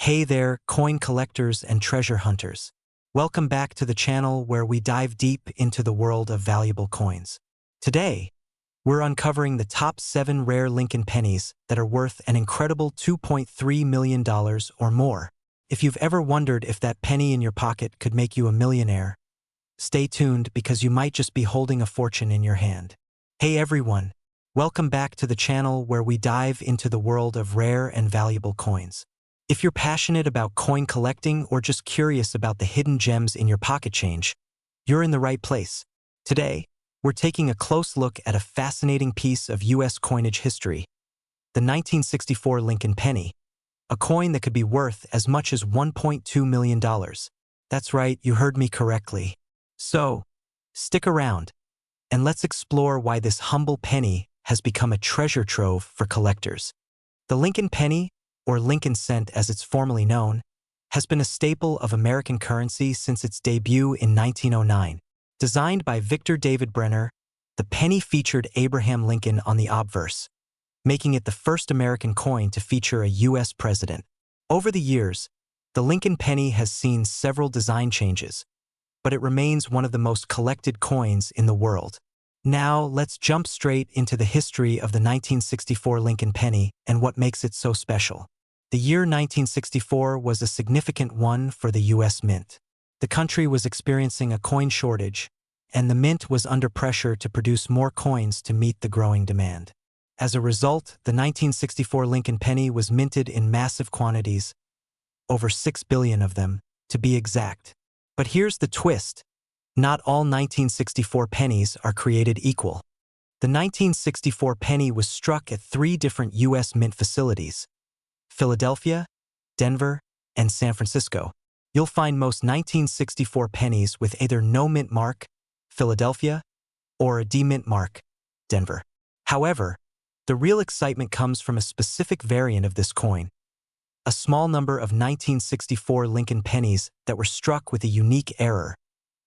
Hey there, coin collectors and treasure hunters. Welcome back to the channel where we dive deep into the world of valuable coins. Today, we're uncovering the top 7 rare Lincoln pennies that are worth an incredible $2.3 million or more. If you've ever wondered if that penny in your pocket could make you a millionaire, stay tuned because you might just be holding a fortune in your hand. Hey everyone, welcome back to the channel where we dive into the world of rare and valuable coins. If you're passionate about coin collecting or just curious about the hidden gems in your pocket change, you're in the right place. Today, we're taking a close look at a fascinating piece of U.S. coinage history, the 1964 Lincoln penny, a coin that could be worth as much as $1.2 million. That's right, you heard me correctly. So, stick around, and let's explore why this humble penny has become a treasure trove for collectors. The Lincoln penny, or Lincoln cent as it's formally known, has been a staple of American currency since its debut in 1909. Designed by Victor David Brenner, the penny featured Abraham Lincoln on the obverse, making it the first American coin to feature a U.S. president. Over the years, the Lincoln penny has seen several design changes, but it remains one of the most collected coins in the world. Now, let's jump straight into the history of the 1964 Lincoln penny and what makes it so special. The year 1964 was a significant one for the U.S. Mint. The country was experiencing a coin shortage, and the Mint was under pressure to produce more coins to meet the growing demand. As a result, the 1964 Lincoln penny was minted in massive quantities, over 6 billion of them, to be exact. But here's the twist. Not all 1964 pennies are created equal. The 1964 penny was struck at 3 different U.S. Mint facilities: Philadelphia, Denver, and San Francisco. You'll find most 1964 pennies with either no mint mark, Philadelphia, or a demint mark, Denver. However, the real excitement comes from a specific variant of this coin, a small number of 1964 Lincoln pennies that were struck with a unique error,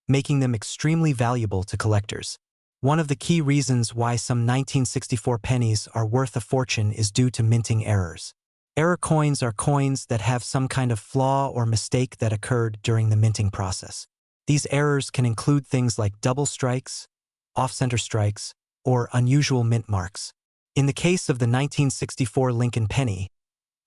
making them extremely valuable to collectors. One of the key reasons why some 1964 pennies are worth a fortune is due to minting errors. Error coins are coins that have some kind of flaw or mistake that occurred during the minting process. These errors can include things like double strikes, off-center strikes, or unusual mint marks. In the case of the 1964 Lincoln penny,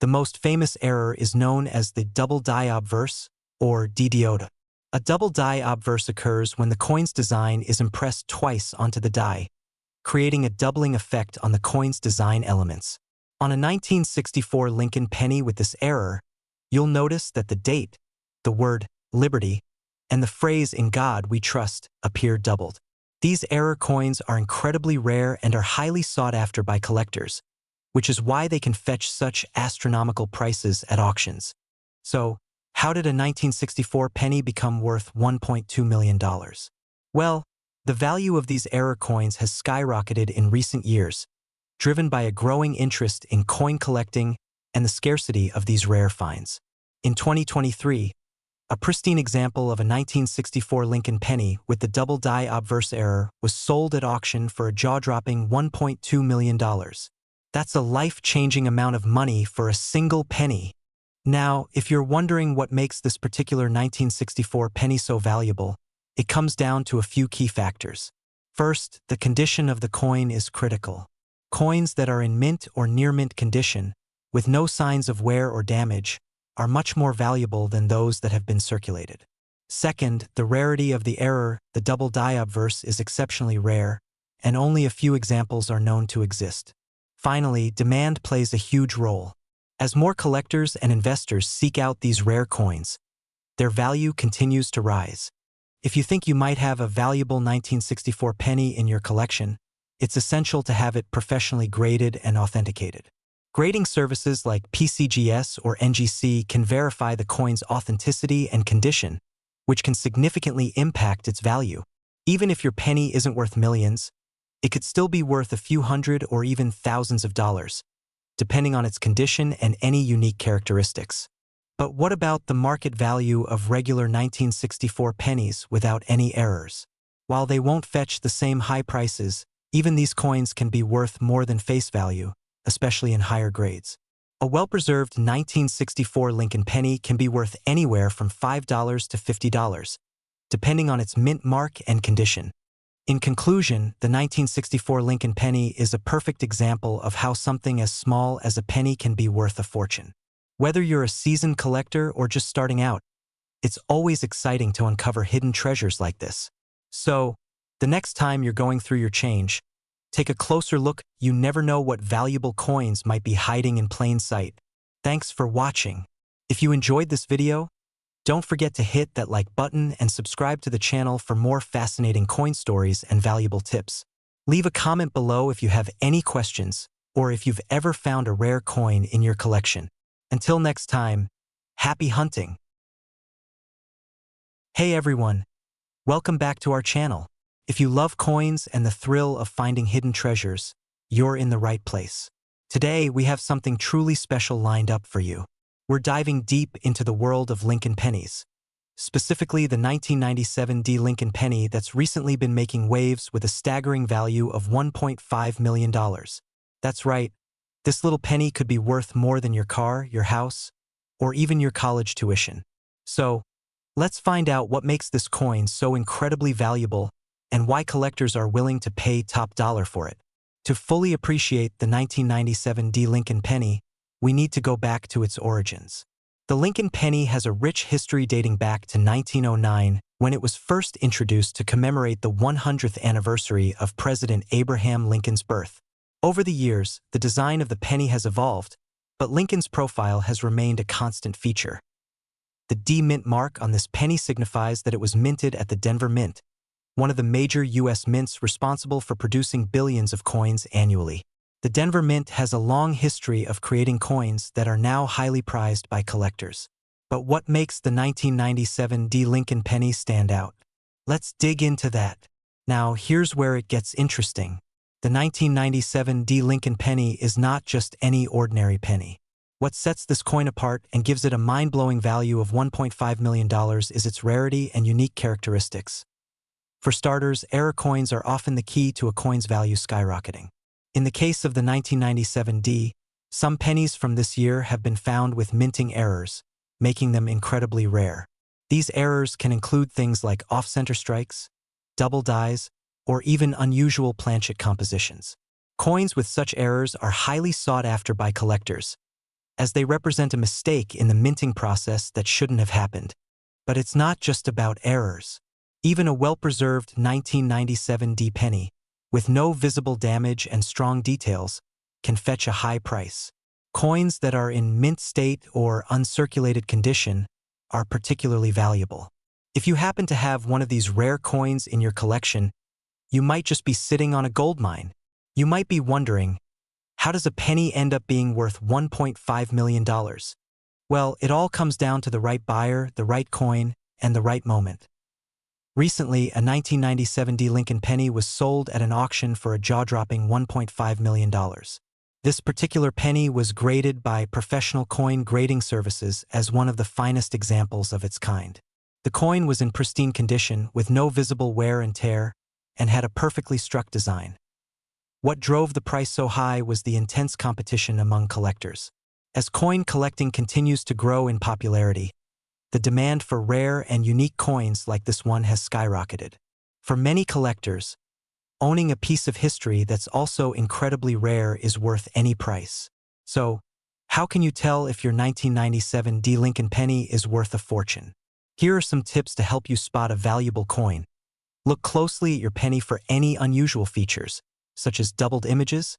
the most famous error is known as the double die obverse, or DDOTA. A double die obverse occurs when the coin's design is impressed twice onto the die, creating a doubling effect on the coin's design elements. On a 1964 Lincoln penny with this error, you'll notice that the date, the word liberty, and the phrase "in God we trust" appear doubled. These error coins are incredibly rare and are highly sought after by collectors, which is why they can fetch such astronomical prices at auctions. So, how did a 1964 penny become worth $1.2 million? Well, the value of these error coins has skyrocketed in recent years, driven by a growing interest in coin collecting and the scarcity of these rare finds. In 2023, a pristine example of a 1964 Lincoln penny with the double die obverse error was sold at auction for a jaw-dropping $1.2 million. That's a life-changing amount of money for a single penny. Now, if you're wondering what makes this particular 1964 penny so valuable, it comes down to a few key factors. First, the condition of the coin is critical. Coins that are in mint or near mint condition, with no signs of wear or damage, are much more valuable than those that have been circulated. Second, the rarity of the error, the double die obverse, is exceptionally rare, and only a few examples are known to exist. Finally, demand plays a huge role. As more collectors and investors seek out these rare coins, their value continues to rise. If you think you might have a valuable 1964 penny in your collection, it's essential to have it professionally graded and authenticated. Grading services like PCGS or NGC can verify the coin's authenticity and condition, which can significantly impact its value. Even if your penny isn't worth millions, it could still be worth a few hundred or even thousands of dollars, depending on its condition and any unique characteristics. But what about the market value of regular 1964 pennies without any errors? While they won't fetch the same high prices, even these coins can be worth more than face value, especially in higher grades. A well-preserved 1964 Lincoln penny can be worth anywhere from $5 to $50, depending on its mint mark and condition. In conclusion, the 1964 Lincoln penny is a perfect example of how something as small as a penny can be worth a fortune. Whether you're a seasoned collector or just starting out, it's always exciting to uncover hidden treasures like this. So, the next time you're going through your change, take a closer look. You never know what valuable coins might be hiding in plain sight. Thanks for watching. If you enjoyed this video, don't forget to hit that like button and subscribe to the channel for more fascinating coin stories and valuable tips. Leave a comment below if you have any questions or if you've ever found a rare coin in your collection. Until next time, happy hunting! Hey everyone, welcome back to our channel. If you love coins and the thrill of finding hidden treasures, you're in the right place. Today we have something truly special lined up for you. We're diving deep into the world of Lincoln pennies, specifically the 1997 Lincoln penny that's recently been making waves with a staggering value of $1.5 million. That's right, this little penny could be worth more than your car, your house, or even your college tuition. So, let's find out what makes this coin so incredibly valuable and why collectors are willing to pay top dollar for it. To fully appreciate the 1997 Lincoln penny, we need to go back to its origins. The Lincoln penny has a rich history dating back to 1909, when it was first introduced to commemorate the 100th anniversary of President Abraham Lincoln's birth. Over the years, the design of the penny has evolved, but Lincoln's profile has remained a constant feature. The D mint mark on this penny signifies that it was minted at the Denver Mint, one of the major U.S. mints responsible for producing billions of coins annually. The Denver Mint has a long history of creating coins that are now highly prized by collectors. But what makes the 1997 Lincoln penny stand out? Let's dig into that. Now, here's where it gets interesting. The 1997 Lincoln penny is not just any ordinary penny. What sets this coin apart and gives it a mind-blowing value of $1.5 million is its rarity and unique characteristics. For starters, error coins are often the key to a coin's value skyrocketing. In the case of the 1997 some pennies from this year have been found with minting errors, making them incredibly rare. These errors can include things like off-center strikes, double dies, or even unusual planchet compositions. Coins with such errors are highly sought after by collectors, as they represent a mistake in the minting process that shouldn't have happened. But it's not just about errors. Even a well-preserved 1997 penny, with no visible damage and strong details, can fetch a high price. Coins that are in mint state or uncirculated condition are particularly valuable. If you happen to have one of these rare coins in your collection, you might just be sitting on a gold mine. You might be wondering, how does a penny end up being worth $1.5 million? Well, it all comes down to the right buyer, the right coin, and the right moment. Recently, a 1997 Lincoln penny was sold at an auction for a jaw-dropping $1.5 million. This particular penny was graded by Professional Coin Grading Services as one of the finest examples of its kind. The coin was in pristine condition with no visible wear and tear and had a perfectly struck design. What drove the price so high was the intense competition among collectors. As coin collecting continues to grow in popularity, the demand for rare and unique coins like this one has skyrocketed. For many collectors, owning a piece of history that's also incredibly rare is worth any price. So, how can you tell if your 1997 Lincoln penny is worth a fortune? Here are some tips to help you spot a valuable coin. Look closely at your penny for any unusual features, such as doubled images,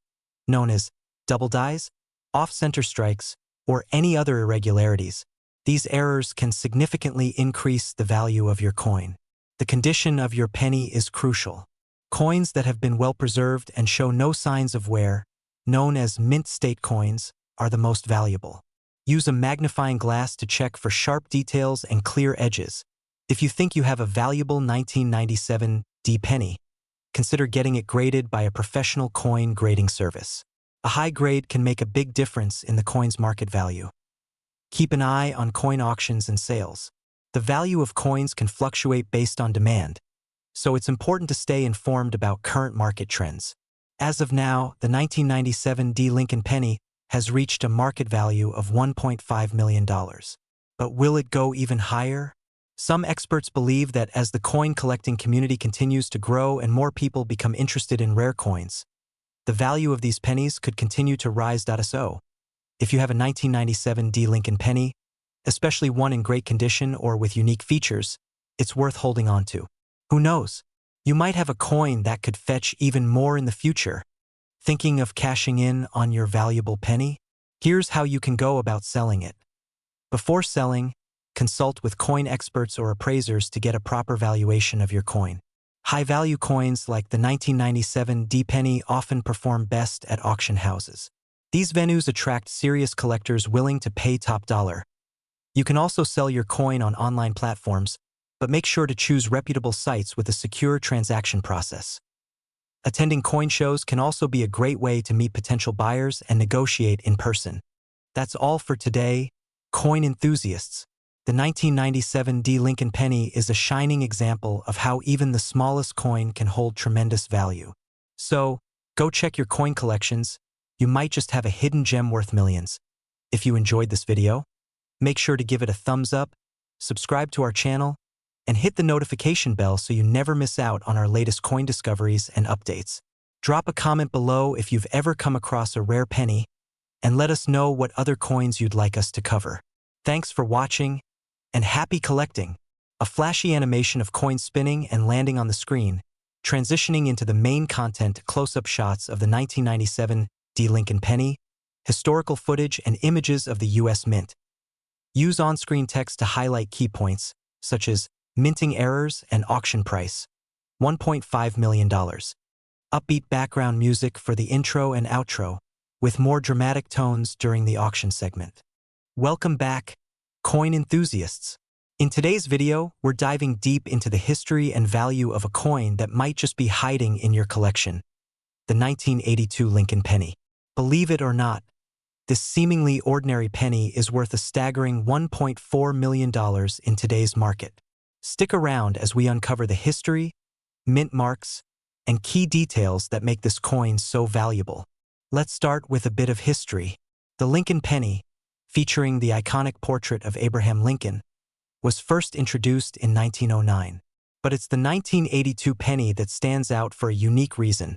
known as double dies, off-center strikes, or any other irregularities. These errors can significantly increase the value of your coin. The condition of your penny is crucial. Coins that have been well preserved and show no signs of wear, known as mint state coins, are the most valuable. Use a magnifying glass to check for sharp details and clear edges. If you think you have a valuable 1997 penny, consider getting it graded by a professional coin grading service. A high grade can make a big difference in the coin's market value. Keep an eye on coin auctions and sales. The value of coins can fluctuate based on demand, so it's important to stay informed about current market trends. As of now, the 1997 Lincoln penny has reached a market value of $1.5 million. But will it go even higher? Some experts believe that as the coin collecting community continues to grow and more people become interested in rare coins, the value of these pennies could continue to rise. So, if you have a 1997 D Lincoln penny, especially one in great condition or with unique features, it's worth holding on to. Who knows? You might have a coin that could fetch even more in the future. Thinking of cashing in on your valuable penny? Here's how you can go about selling it. Before selling, consult with coin experts or appraisers to get a proper valuation of your coin. High-value coins like the 1997 D penny often perform best at auction houses. These venues attract serious collectors willing to pay top dollar. You can also sell your coin on online platforms, but make sure to choose reputable sites with a secure transaction process. Attending coin shows can also be a great way to meet potential buyers and negotiate in person. That's all for today, coin enthusiasts. The 1997 D Lincoln penny is a shining example of how even the smallest coin can hold tremendous value. So, go check your coin collections. You might just have a hidden gem worth millions. If you enjoyed this video, make sure to give it a thumbs up, subscribe to our channel, and hit the notification bell so you never miss out on our latest coin discoveries and updates. Drop a comment below if you've ever come across a rare penny, and let us know what other coins you'd like us to cover. Thanks for watching, and happy collecting! A flashy animation of coins spinning and landing on the screen, transitioning into the main content close-up shots of the 1997 D Lincoln penny, historical footage and images of the U.S. Mint. Use on-screen text to highlight key points, such as minting errors and auction price, $1.5 million. Upbeat background music for the intro and outro, with more dramatic tones during the auction segment. Welcome back, coin enthusiasts. In today's video, we're diving deep into the history and value of a coin that might just be hiding in your collection, the 1982 Lincoln penny. Believe it or not, this seemingly ordinary penny is worth a staggering $1.4 million in today's market. Stick around as we uncover the history, mint marks, and key details that make this coin so valuable. Let's start with a bit of history. The Lincoln penny, featuring the iconic portrait of Abraham Lincoln, was first introduced in 1909. But it's the 1982 penny that stands out for a unique reason.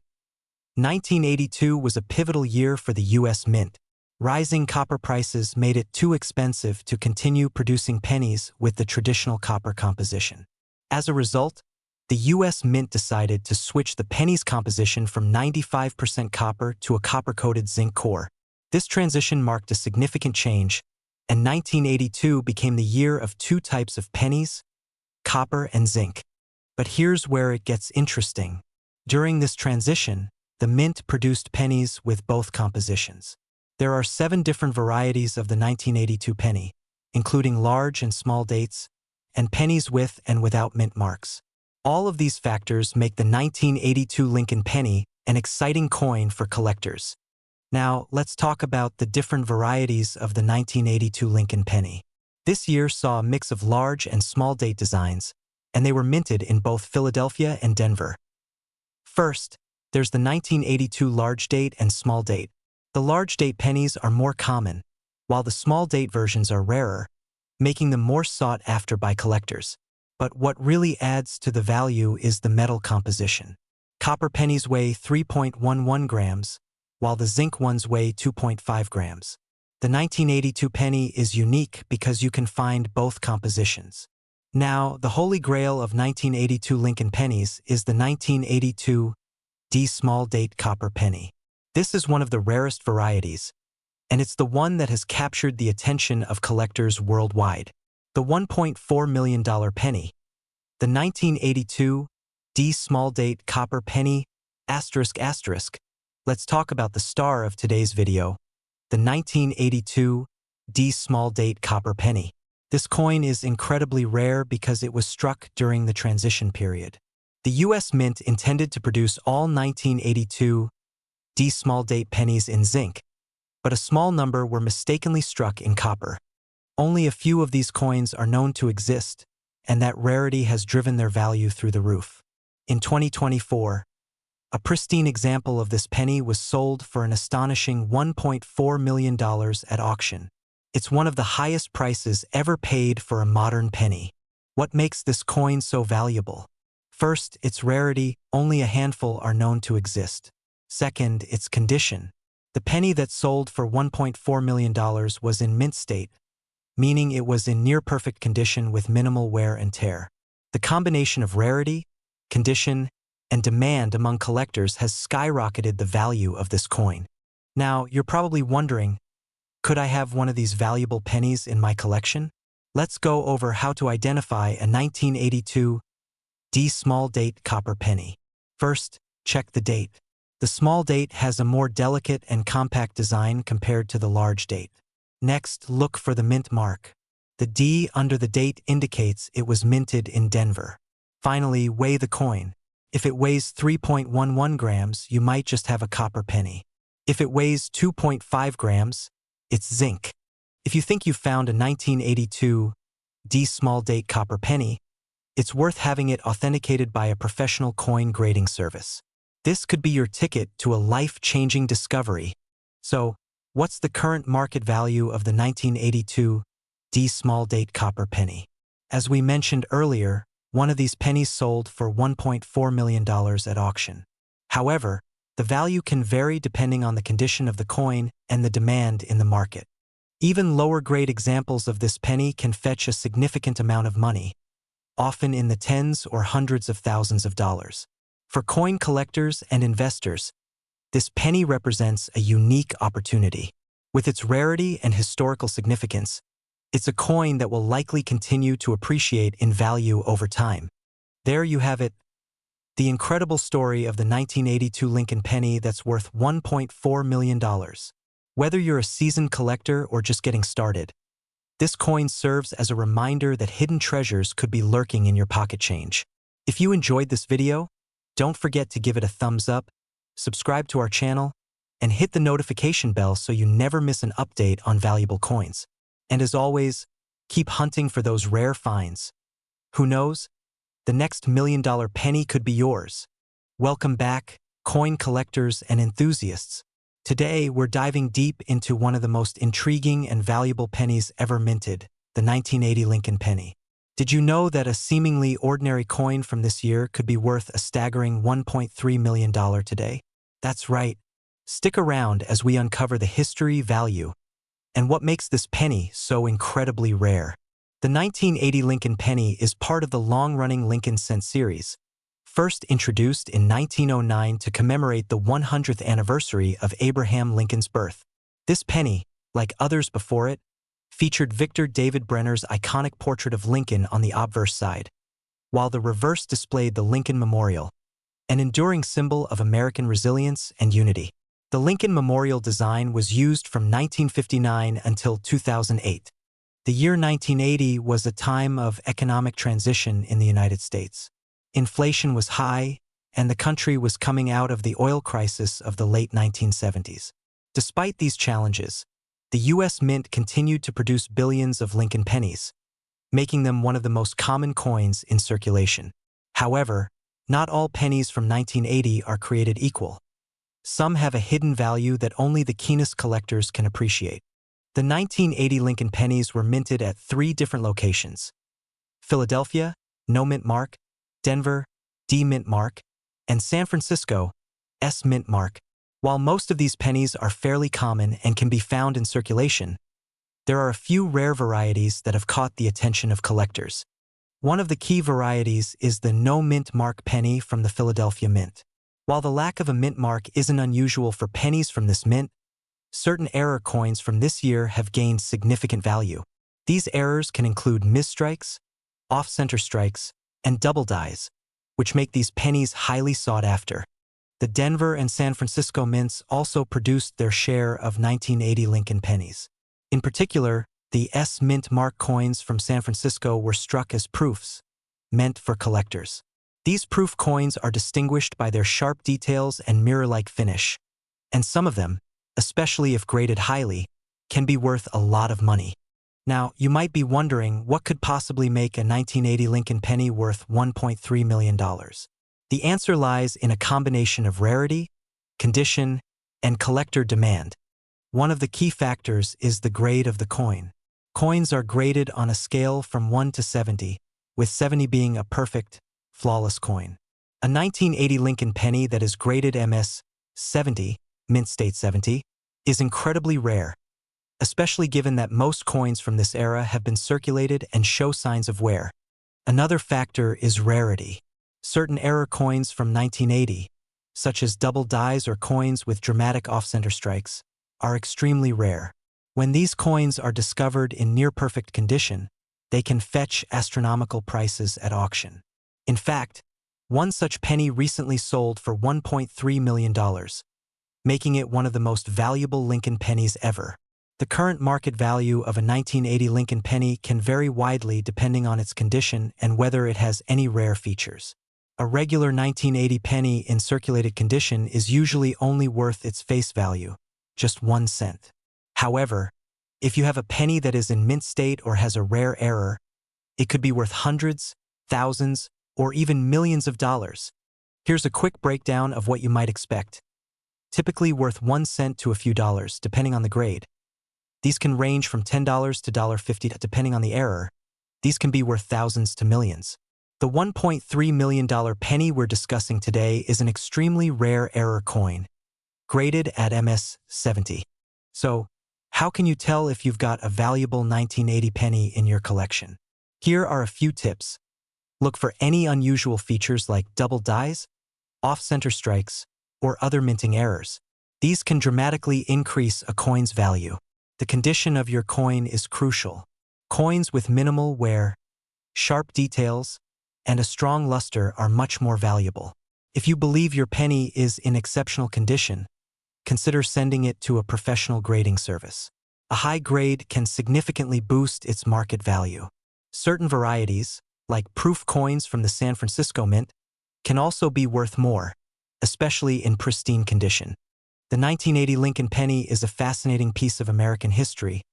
1982 was a pivotal year for the U.S. Mint. Rising copper prices made it too expensive to continue producing pennies with the traditional copper composition. As a result, the U.S. Mint decided to switch the penny's composition from 95% copper to a copper-coated zinc core. This transition marked a significant change, and 1982 became the year of two types of pennies, copper and zinc. But here's where it gets interesting. During this transition, the Mint produced pennies with both compositions. There are 7 different varieties of the 1982 penny, including large and small dates, and pennies with and without mint marks. All of these factors make the 1982 Lincoln penny an exciting coin for collectors. Now, let's talk about the different varieties of the 1982 Lincoln penny. This year saw a mix of large and small date designs, and they were minted in both Philadelphia and Denver. First, there's the 1982 large date and small date. The large date pennies are more common, while the small date versions are rarer, making them more sought after by collectors. But what really adds to the value is the metal composition. Copper pennies weigh 3.11 grams, while the zinc ones weigh 2.5 grams. The 1982 penny is unique because you can find both compositions. Now, the holy grail of 1982 Lincoln pennies is the 1982 D small date copper penny. This is one of the rarest varieties, and it's the one that has captured the attention of collectors worldwide. The $1.4 million penny. The 1982 D small date copper penny, asterisk asterisk. Let's talk about the star of today's video, the 1982 D small date copper penny. This coin is incredibly rare because it was struck during the transition period. The U.S. Mint intended to produce all 1982 D small date pennies in zinc, but a small number were mistakenly struck in copper. Only a few of these coins are known to exist, and that rarity has driven their value through the roof. In 2024, A pristine example of this penny was sold for an astonishing $1.4 million at auction. It's one of the highest prices ever paid for a modern penny. What makes this coin so valuable? First, its rarity. Only a handful are known to exist. Second, its condition. The penny that sold for $1.4 million was in mint state, meaning it was in near-perfect condition with minimal wear and tear. The combination of rarity, condition, and demand among collectors has skyrocketed the value of this coin. Now, you're probably wondering, could I have one of these valuable pennies in my collection? Let's go over how to identify a 1982 D small date copper penny. First, check the date. The small date has a more delicate and compact design compared to the large date. Next, look for the mint mark. The D under the date indicates it was minted in Denver. Finally, weigh the coin. If it weighs 3.11 grams, you might just have a copper penny. If it weighs 2.5 grams, it's zinc. If you think you've found a 1982 D small date copper penny, it's worth having it authenticated by a professional coin grading service. This could be your ticket to a life-changing discovery. So, what's the current market value of the 1982 D small date copper penny? As we mentioned earlier, one of these pennies sold for $1.4 million at auction. However, the value can vary depending on the condition of the coin and the demand in the market. Even lower-grade examples of this penny can fetch a significant amount of money, often in the tens or hundreds of thousands of dollars. For coin collectors and investors, this penny represents a unique opportunity. With its rarity and historical significance, it's a coin that will likely continue to appreciate in value over time. There you have it, the incredible story of the 1982 Lincoln penny that's worth $1.4 million. Whether you're a seasoned collector or just getting started, this coin serves as a reminder that hidden treasures could be lurking in your pocket change. If you enjoyed this video, don't forget to give it a thumbs up, subscribe to our channel, and hit the notification bell so you never miss an update on valuable coins. And as always, keep hunting for those rare finds. Who knows? The next $1 million penny could be yours. Welcome back, coin collectors and enthusiasts. Today, we're diving deep into one of the most intriguing and valuable pennies ever minted, the 1980 Lincoln penny. Did you know that a seemingly ordinary coin from this year could be worth a staggering $1.3 million today? That's right. Stick around as we uncover the history, value, and what makes this penny so incredibly rare. The 1980 Lincoln penny is part of the long-running Lincoln cent series, first introduced in 1909 to commemorate the 100th anniversary of Abraham Lincoln's birth. This penny, like others before it, featured Victor David Brenner's iconic portrait of Lincoln on the obverse side, while the reverse displayed the Lincoln Memorial, an enduring symbol of American resilience and unity. The Lincoln Memorial design was used from 1959 until 2008. The year 1980 was a time of economic transition in the United States. Inflation was high, and the country was coming out of the oil crisis of the late 1970s. Despite these challenges, the U.S. Mint continued to produce billions of Lincoln pennies, making them one of the most common coins in circulation. However, not all pennies from 1980 are created equal. Some have a hidden value that only the keenest collectors can appreciate. The 1980 Lincoln pennies were minted at 3 different locations: Philadelphia, no mint mark; Denver, D mint mark; and San Francisco, S mint mark. While most of these pennies are fairly common and can be found in circulation, there are a few rare varieties that have caught the attention of collectors. One of the key varieties is the no mint mark penny from the Philadelphia Mint. While the lack of a mint mark isn't unusual for pennies from this mint, certain error coins from this year have gained significant value. These errors can include misstrikes, off-center strikes, and double dies, which make these pennies highly sought after. The Denver and San Francisco mints also produced their share of 1980 Lincoln pennies. In particular, the S mint mark coins from San Francisco were struck as proofs, meant for collectors. These proof coins are distinguished by their sharp details and mirror-like finish, and some of them, especially if graded highly, can be worth a lot of money. Now, you might be wondering what could possibly make a 1980 Lincoln penny worth $1.3 million. The answer lies in a combination of rarity, condition, and collector demand. One of the key factors is the grade of the coin. Coins are graded on a scale from 1 to 70, with 70 being a perfect, flawless coin. A 1980 Lincoln penny that is graded MS 70, mint state 70, is incredibly rare, especially given that most coins from this era have been circulated and show signs of wear. Another factor is rarity. Certain error coins from 1980, such as double dies or coins with dramatic off-center strikes, are extremely rare. When these coins are discovered in near-perfect condition, they can fetch astronomical prices at auction. In fact, one such penny recently sold for $1.3 million, making it one of the most valuable Lincoln pennies ever. The current market value of a 1980 Lincoln penny can vary widely depending on its condition and whether it has any rare features. A regular 1980 penny in circulated condition is usually only worth its face value, just 1 cent. However, if you have a penny that is in mint state or has a rare error, it could be worth hundreds, thousands, or even millions of dollars. Here's a quick breakdown of what you might expect. Typically worth 1 cent to a few dollars, depending on the grade. These can range from $10 to $1.50 depending on the error. These can be worth thousands to millions. The $1.3 million penny we're discussing today is an extremely rare error coin, graded at MS 70. So, how can you tell if you've got a valuable 1980 penny in your collection? Here are a few tips. Look for any unusual features like double dies, off-center strikes, or other minting errors. These can dramatically increase a coin's value. The condition of your coin is crucial. Coins with minimal wear, sharp details, and a strong luster are much more valuable. If you believe your penny is in exceptional condition, consider sending it to a professional grading service. A high grade can significantly boost its market value. Certain varieties, like proof coins from the San Francisco Mint, can also be worth more, especially in pristine condition. The 1980 Lincoln penny is a fascinating piece of American history,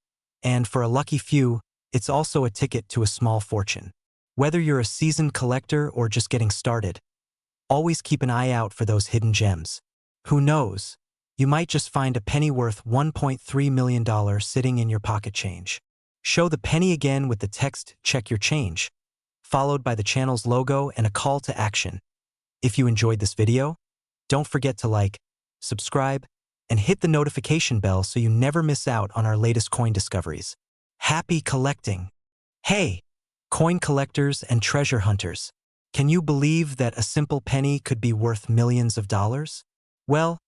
and for a lucky few, it's also a ticket to a small fortune. Whether you're a seasoned collector or just getting started, always keep an eye out for those hidden gems. Who knows? You might just find a penny worth $1.3 million sitting in your pocket change. Show the penny again with the text "Check your change," followed by the channel's logo and a call to action. If you enjoyed this video, don't forget to like, subscribe, and hit the notification bell so you never miss out on our latest coin discoveries. Happy collecting! Hey, coin collectors and treasure hunters! Can you believe that a simple penny could be worth millions of dollars? Well,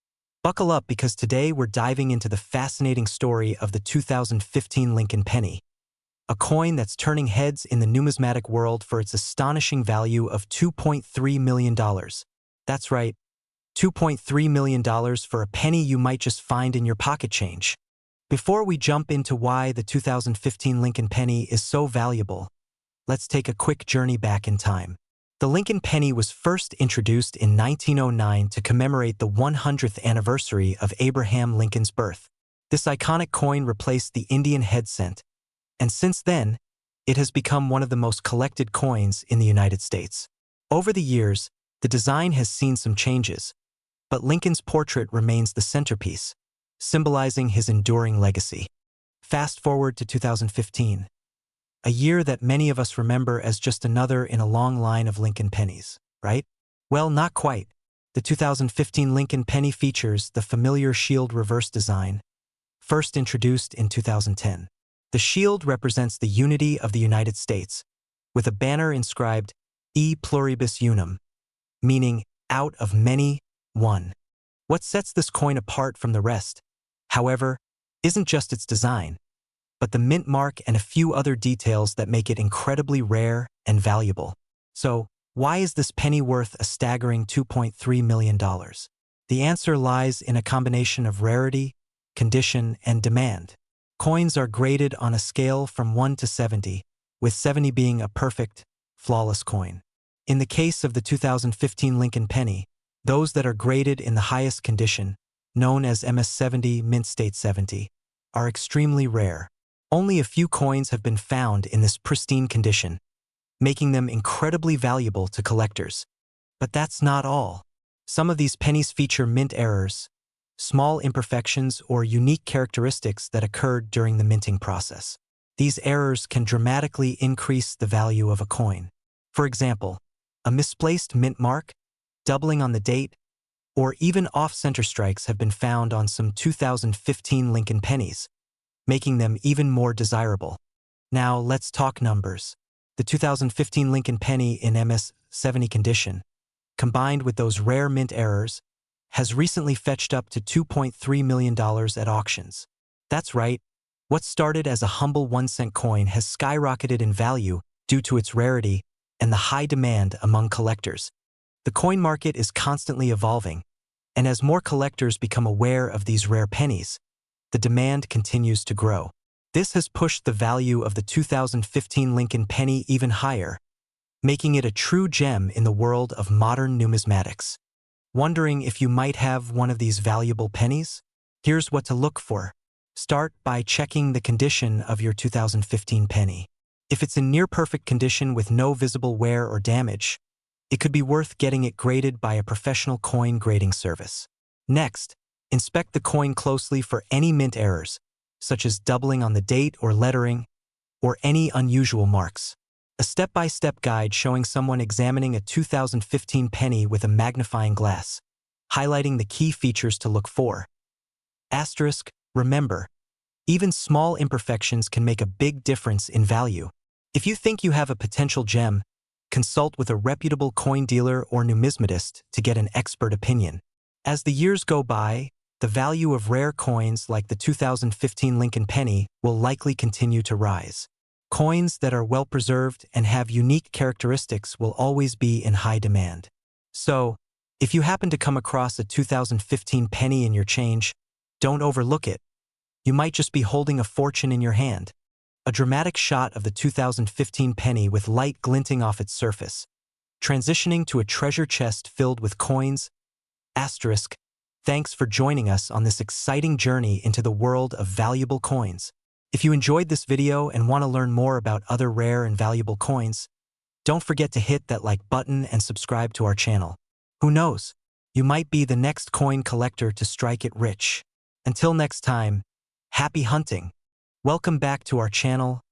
buckle up because today we're diving into the fascinating story of the 2015 Lincoln penny, a coin that's turning heads in the numismatic world for its astonishing value of $2.3 million. That's right, $2.3 million for a penny you might just find in your pocket change. Before we jump into why the 2015 Lincoln penny is so valuable, let's take a quick journey back in time. The Lincoln penny was first introduced in 1909 to commemorate the 100th anniversary of Abraham Lincoln's birth. This iconic coin replaced the Indian head cent, and since then, it has become one of the most collected coins in the United States. Over the years, the design has seen some changes, but Lincoln's portrait remains the centerpiece, symbolizing his enduring legacy. Fast forward to 2015, a year that many of us remember as just another in a long line of Lincoln pennies, right? Well, not quite. The 2015 Lincoln penny features the familiar shield reverse design, first introduced in 2010. The shield represents the unity of the United States, with a banner inscribed E pluribus unum, meaning out of many, one. What sets this coin apart from the rest, however, isn't just its design, but the mint mark and a few other details that make it incredibly rare and valuable. So, why is this penny worth a staggering $2.3 million? The answer lies in a combination of rarity, condition, and demand. Coins are graded on a scale from 1 to 70, with 70 being a perfect, flawless coin. In the case of the 2015 Lincoln penny, those that are graded in the highest condition, known as MS 70 mint state 70, are extremely rare. Only a few coins have been found in this pristine condition, making them incredibly valuable to collectors. But that's not all. Some of these pennies feature mint errors, small imperfections, or unique characteristics that occurred during the minting process. These errors can dramatically increase the value of a coin. For example, a misplaced mint mark, doubling on the date, or even off-center strikes have been found on some 2015 Lincoln pennies, making them even more desirable. Now let's talk numbers. The 2015 Lincoln penny in MS-70 condition, combined with those rare mint errors, has recently fetched up to $2.3 million at auctions. That's right, what started as a humble 1-cent coin has skyrocketed in value due to its rarity and the high demand among collectors. The coin market is constantly evolving, and as more collectors become aware of these rare pennies, the demand continues to grow. This has pushed the value of the 2015 Lincoln penny even higher, making it a true gem in the world of modern numismatics. Wondering if you might have one of these valuable pennies? Here's what to look for. Start by checking the condition of your 2015 penny. If it's in near-perfect condition with no visible wear or damage, it could be worth getting it graded by a professional coin grading service. Next, inspect the coin closely for any mint errors, such as doubling on the date or lettering, or any unusual marks. A step-by-step guide showing someone examining a 2015 penny with a magnifying glass, highlighting the key features to look for. Asterisk, remember, even small imperfections can make a big difference in value. If you think you have a potential gem, consult with a reputable coin dealer or numismatist to get an expert opinion. As the years go by, the value of rare coins like the 2015 Lincoln penny will likely continue to rise. Coins that are well preserved and have unique characteristics will always be in high demand. So, if you happen to come across a 2015 penny in your change, don't overlook it. You might just be holding a fortune in your hand. A dramatic shot of the 2015 penny with light glinting off its surface, transitioning to a treasure chest filled with coins. Asterisk, thanks for joining us on this exciting journey into the world of valuable coins. If you enjoyed this video and want to learn more about other rare and valuable coins, don't forget to hit that like button and subscribe to our channel. Who knows? You might be the next coin collector to strike it rich. Until next time, happy hunting. Welcome back to our channel,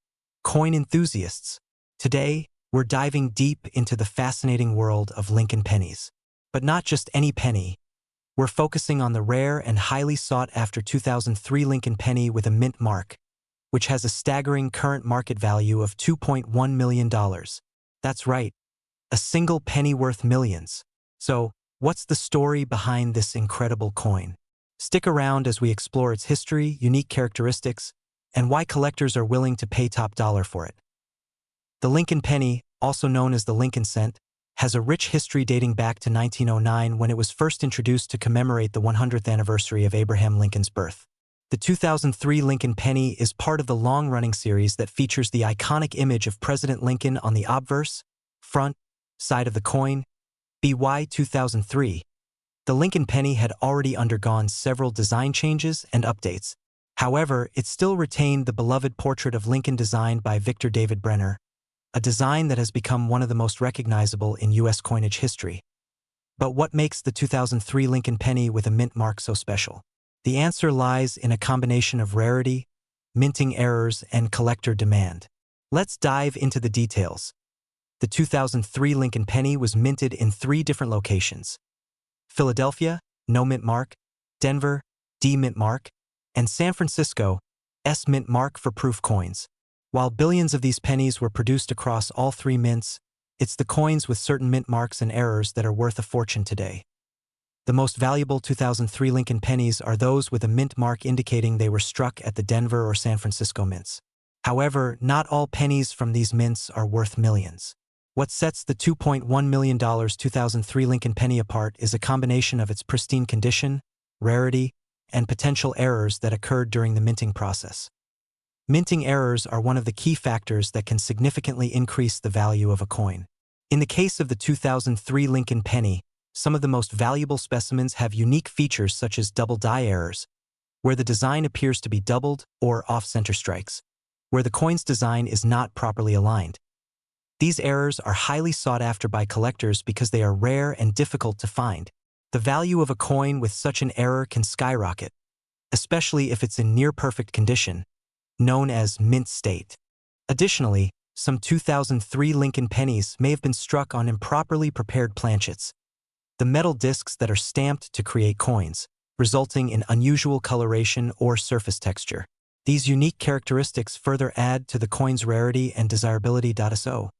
Coin Enthusiasts. Today, we're diving deep into the fascinating world of Lincoln pennies. But not just any penny. We're focusing on the rare and highly sought-after 2003 Lincoln penny with a mint mark, which has a staggering current market value of $2.1 million. That's right, a single penny worth millions. So, what's the story behind this incredible coin? Stick around as we explore its history, unique characteristics, and why collectors are willing to pay top dollar for it. The Lincoln penny, also known as the Lincoln cent, has a rich history dating back to 1909 when it was first introduced to commemorate the 100th anniversary of Abraham Lincoln's birth. The 2003 Lincoln penny is part of the long-running series that features the iconic image of President Lincoln on the obverse, front, side of the coin. BY 2003. The Lincoln penny had already undergone several design changes and updates. However, it still retained the beloved portrait of Lincoln designed by Victor David Brenner, a design that has become one of the most recognizable in U.S. coinage history. But what makes the 2003 Lincoln penny with a mint mark so special? The answer lies in a combination of rarity, minting errors, and collector demand. Let's dive into the details. The 2003 Lincoln penny was minted in 3 different locations: Philadelphia, no mint mark; Denver, D mint mark; and San Francisco, S mint mark for proof coins. While billions of these pennies were produced across all 3 mints, it's the coins with certain mint marks and errors that are worth a fortune today. The most valuable 2003 Lincoln pennies are those with a mint mark indicating they were struck at the Denver or San Francisco mints. However, not all pennies from these mints are worth millions. What sets the $2.1 million 2003 Lincoln penny apart is a combination of its pristine condition, rarity, and potential errors that occurred during the minting process. Minting errors are one of the key factors that can significantly increase the value of a coin. In the case of the 2003 Lincoln penny, some of the most valuable specimens have unique features such as double die errors, where the design appears to be doubled, or off-center strikes, where the coin's design is not properly aligned. These errors are highly sought after by collectors because they are rare and difficult to find. The value of a coin with such an error can skyrocket, especially if it's in near-perfect condition, known as mint state. Additionally, some 2003 Lincoln pennies may have been struck on improperly prepared planchets, the metal discs that are stamped to create coins, resulting in unusual coloration or surface texture. These unique characteristics further add to the coin's rarity and desirability. So,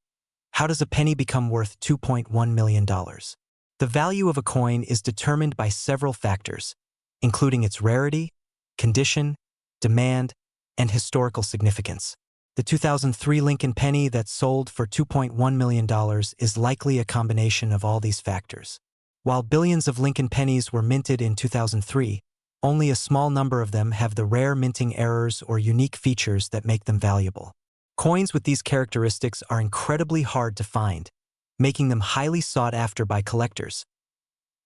how does a penny become worth $2.1 million? The value of a coin is determined by several factors, including its rarity, condition, demand, and historical significance. The 2003 Lincoln penny that sold for $2.1 million is likely a combination of all these factors. While billions of Lincoln pennies were minted in 2003, only a small number of them have the rare minting errors or unique features that make them valuable. Coins with these characteristics are incredibly hard to find, making them highly sought after by collectors.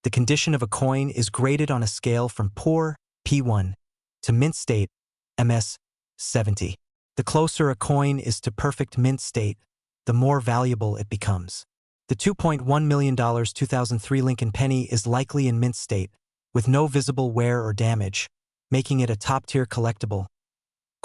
The condition of a coin is graded on a scale from poor, P1, to mint state, MS, 70. The closer a coin is to perfect mint state, the more valuable it becomes. The $2.1 million 2003 Lincoln penny is likely in mint state, with no visible wear or damage, making it a top-tier collectible.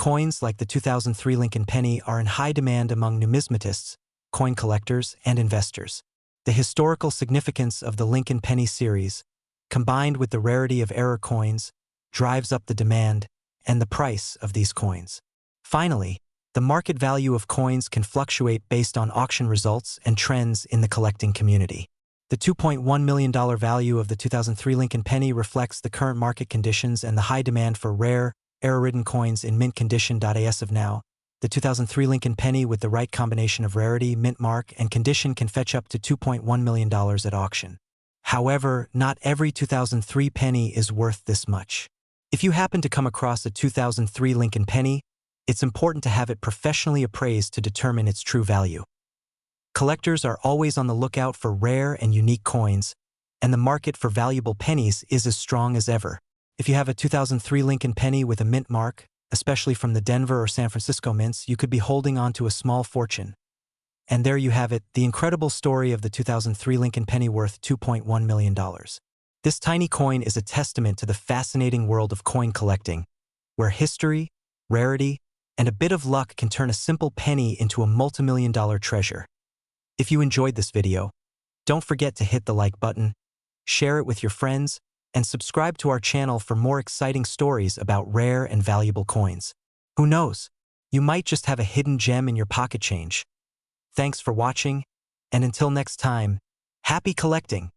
Coins like the 2003 Lincoln penny are in high demand among numismatists, coin collectors, and investors. The historical significance of the Lincoln penny series, combined with the rarity of error coins, drives up the demand and the price of these coins. Finally, the market value of coins can fluctuate based on auction results and trends in the collecting community. The $2.1 million value of the 2003 Lincoln penny reflects the current market conditions and the high demand for rare, error-ridden coins in mint condition. As of now, the 2003 Lincoln penny with the right combination of rarity, mint mark, and condition can fetch up to $2.1 million at auction. However, not every 2003 penny is worth this much. If you happen to come across a 2003 Lincoln penny, it's important to have it professionally appraised to determine its true value. Collectors are always on the lookout for rare and unique coins, and the market for valuable pennies is as strong as ever. If you have a 2003 Lincoln penny with a mint mark, especially from the Denver or San Francisco mints, you could be holding on to a small fortune. And there you have it, the incredible story of the 2003 Lincoln penny worth $2.1 million. This tiny coin is a testament to the fascinating world of coin collecting, where history, rarity, and a bit of luck can turn a simple penny into a multimillion-dollar treasure. If you enjoyed this video, don't forget to hit the like button, share it with your friends, and subscribe to our channel for more exciting stories about rare and valuable coins. Who knows? You might just have a hidden gem in your pocket change. Thanks for watching, and until next time, happy collecting!